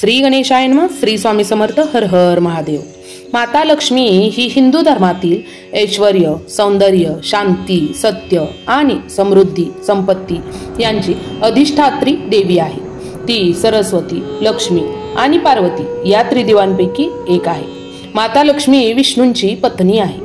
श्री गणेशाय नमः. श्री स्वामी समर्थ. हर हर महादेव. माता लक्ष्मी ही हिंदू धर्मातील ऐश्वर्य, सौंदर्य, शांती, सत्य आणि समृद्धी, संपत्ती यांची अधिष्ठात्री देवी आहे. ती सरस्वती, लक्ष्मी आणि पार्वती या त्रिदेवांपैकी एक आहे. माता लक्ष्मी विष्णूंची पत्नी आहे.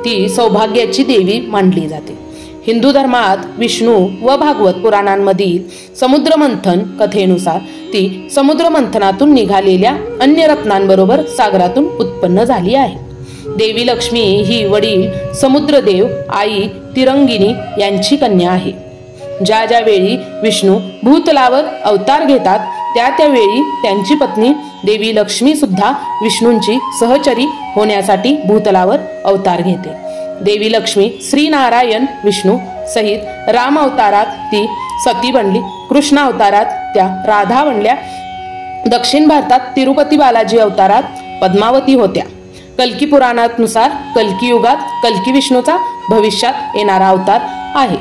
ती सौभाग्याची देवी मानली जाते. हिंदू धर्मात विष्णू व भागवत पुराणांमधील समुद्र मंथन कथेनुसार ती समुद्र मंथनातून निघालेल्या अन्य रत्नांबरोबर सागरातून उत्पन्न झाली आहे. देवी लक्ष्मी ही वडील समुद्रदेव, आई तिरंगिणी यांची कन्या आहे. ज्या ज्या वेळी विष्णू भूतलावर अवतार घेतात त्यावेळी त्यांची पत्नी देवी लक्ष्मी सुद्धा विष्णूंची सहचरी होण्यासाठी भूतलावर अवतार घेते. देवी लक्ष्मी श्री नारायण विष्णू सहित राम अवतारात ती सती बनली. कृष्ण अवतारात त्या राधा बनल्या. दक्षिण भारतात तिरुपती बालाजी अवतारात पद्मावती होत्या. कल्की पुराणानुसार कल्की युगात कल्की विष्णूचा भविष्यात येणारा अवतार आहे.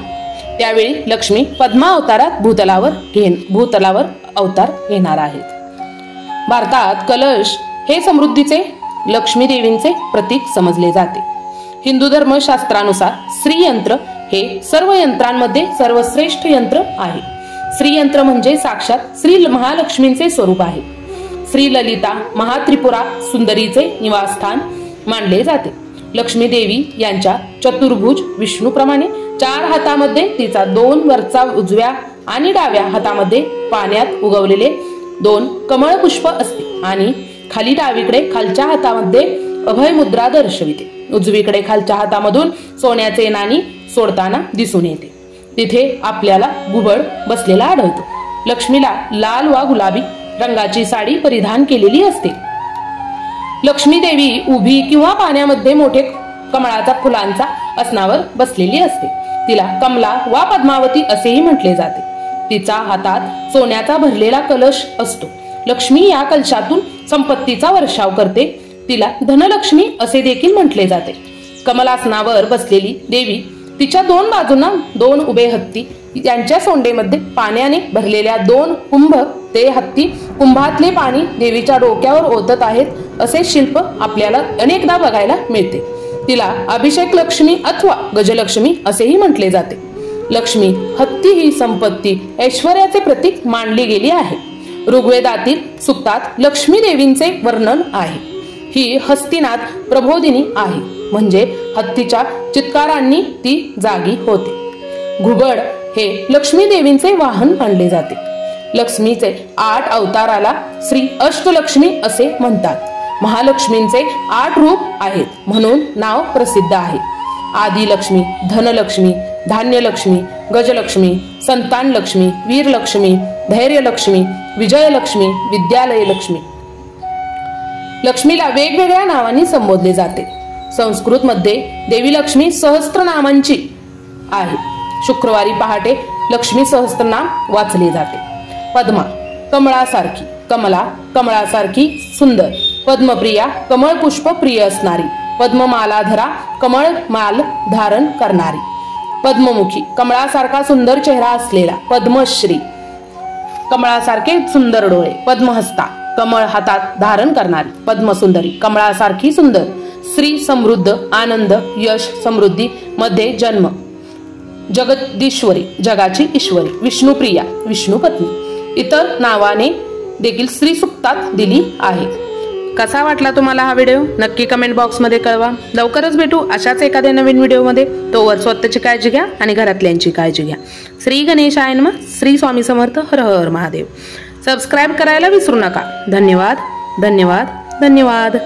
त्यावेळी लक्ष्मी पद्मा अवतारात भूतलावर अवतार घेणार आहेत. भारतात कलश हे समृद्धीचे लक्ष्मी देवींचे प्रतीक समजले जाते. हिंदू धर्मशास्त्रानुसार श्रीयंत्र हे सर्व यंत्रांमध्ये सर्वश्रेष्ठ यंत्र आहे. श्रीयंत्र म्हणजे साक्षात श्री महालक्ष्मींचे स्वरूप आहे. श्री ललिता महात्रिपुरा सुंदरीचे निवासस्थान मानले जाते. लक्ष्मी देवी यांच्या चतुर्भुज विष्णूप्रमाणे 4 हातामध्ये तिचा 2 वरचा उजव्या आणि डाव्या हातामध्ये पाण्यात उगवलेले 2 कमळ पुष्प असते आणि खाली डावीकडे खालच्या हातामध्ये अभय मुद्रा दर्शविते. उजवीकडे खालच्या हातामधून सोन्याचे नाणी सोडताना दिसून येते. तिथे आपल्याला घुबड बसलेला आढळतो. लक्ष्मीला लाल वा गुलाबी रंगाची साडी परिधान केलेली असते. लक्ष्मी देवी उभी किंवा पाण्यामध्ये मोठे कमळाचा फुलांचा आसनावर बसलेली असते. तिला कमला वा पद्मावती असेही म्हटले जाते. तिचा हातात सोन्याचा भरलेला कलश असतो. लक्ष्मी या कलशातून संपत्तीचा वर्षाव करते. तिला धनलक्ष्मी असे देखील म्हटले जाते. कमलासनावर बसलेली देवी तिच्या 2 बाजूंना 2 उभे हत्ती यांच्या सोंडेमध्ये पाण्याने भरलेल्या 2 कुंभ, ते हत्ती कुंभातले पाणी देवीच्या डोक्यावर ओतत आहेत असे शिल्प आपल्याला अनेकदा बघायला मिळते. तिला अभिषेक लक्ष्मी अथवा गजलक्ष्मी असेही म्हटले जाते. लक्ष्मी हत्ती ही संपत्ती, ऐश्वर्याचे प्रतीक मानली गेली आहे. ऋग्वेदातील सूक्तात लक्ष्मी देवींचे वर्णन आहे. ही हस्तिनाथ प्रबोधिनी आहे, म्हणजे हत्तीच्या चित्कारांनी ती जागी होते. घुबड हे लक्ष्मी देवींचे वाहन मानले जाते. लक्ष्मीचे 8 अवताराला श्री अष्टलक्ष्मी असे म्हणतात. महालक्ष्मींचे 8 रूप आहेत म्हणून नाव प्रसिद्ध आहे. आदिलक्ष्मी, धनलक्ष्मी, धान्यलक्ष्मी, गजलक्ष्मी, संतान लक्ष्मी, वीरलक्ष्मी, धैर्यलक्ष्मी, विजयलक्ष्मी, विद्यालयलक्ष्मी. लक्ष्मीला वेगवेगळ्या नावांनी संबोधले जाते. संस्कृत मध्ये देवी लक्ष्मी सहस्त्रनामांची आहे. शुक्रवारी पहाटे लक्ष्मी सहस्त्रनाम वाचले जाते. पद्मा कमळासारखी, कमला कमळासारखी सुंदर, पद्मप्रिया कमळ पुष्प प्रिय असणारी, पद्ममालाधरा कमळ माल धारण करणारी, पद्ममुखी कमळासारखा सुंदर चेहरा असलेला, पद्मश्री कमळासारखे सुंदर डोळे, पद्महस्ता कमळ हातात धारण करणारी, पद्मसुंदरी कमळासारखी सुंदर, श्री समृद्ध आनंद यश समृद्धी मध्ये जन्म, जगदीश्वरी जगाची ईश्वरी, विष्णुप्रिया विष्णुपत्नी. इतर नावाने देखील श्री सुक्तात दिली आहे. कसा वाटला तुम्हाला हा व्हिडिओ नक्की कमेंट बॉक्स मध्ये कळवा. लवकरच भेटू अशाच एखाद्या नवीन व्हिडिओ मध्ये. तोवर स्वतःची काळजी घ्या आणि घरातल्यांची काळजी घ्या. श्री गणेशाय नमः. श्री स्वामी समर्थ. हर हर महादेव. सबस्क्राइब करायला विसरू नका. धन्यवाद धन्यवाद धन्यवाद.